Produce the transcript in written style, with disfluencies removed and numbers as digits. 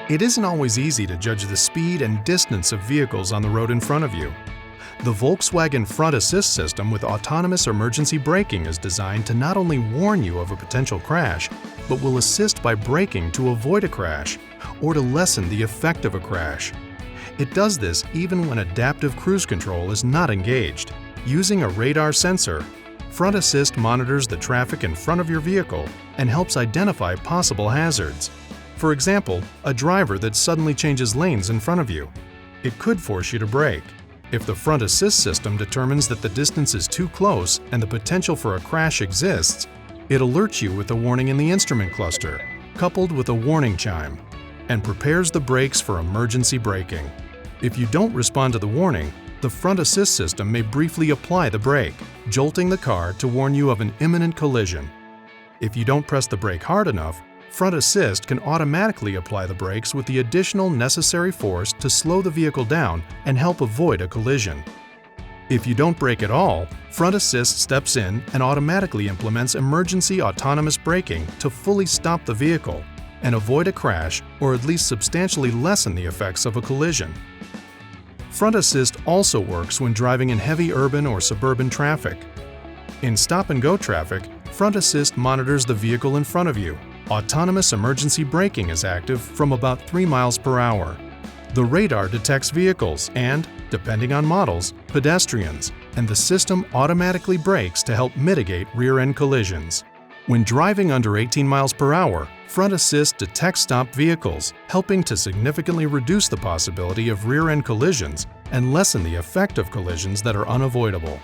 It isn't always easy to judge the speed and distance of vehicles on the road in front of you. The Volkswagen Front Assist system with autonomous emergency braking is designed to not only warn you of a potential crash, but will assist by braking to avoid a crash or to lessen the effect of a crash. It does this even when adaptive cruise control is not engaged. Using a radar sensor, Front Assist monitors the traffic in front of your vehicle and helps identify possible hazards. For example, a driver that suddenly changes lanes in front of you. It could force you to brake. If the Front Assist system determines that the distance is too close and the potential for a crash exists, it alerts you with a warning in the instrument cluster, coupled with a warning chime, and prepares the brakes for emergency braking. If you don't respond to the warning, the Front Assist system may briefly apply the brake, jolting the car to warn you of an imminent collision. If you don't press the brake hard enough, Front Assist can automatically apply the brakes with the additional necessary force to slow the vehicle down and help avoid a collision. If you don't brake at all, Front Assist steps in and automatically implements emergency autonomous braking to fully stop the vehicle and avoid a crash or at least substantially lessen the effects of a collision. Front Assist also works when driving in heavy urban or suburban traffic. In stop-and-go traffic, Front Assist monitors the vehicle in front of you. Autonomous emergency braking is active from about 3 miles per hour. The radar detects vehicles and, depending on models, pedestrians, and the system automatically brakes to help mitigate rear-end collisions. When driving under 18 miles per hour, Front Assist detects stopped vehicles, helping to significantly reduce the possibility of rear-end collisions and lessen the effect of collisions that are unavoidable.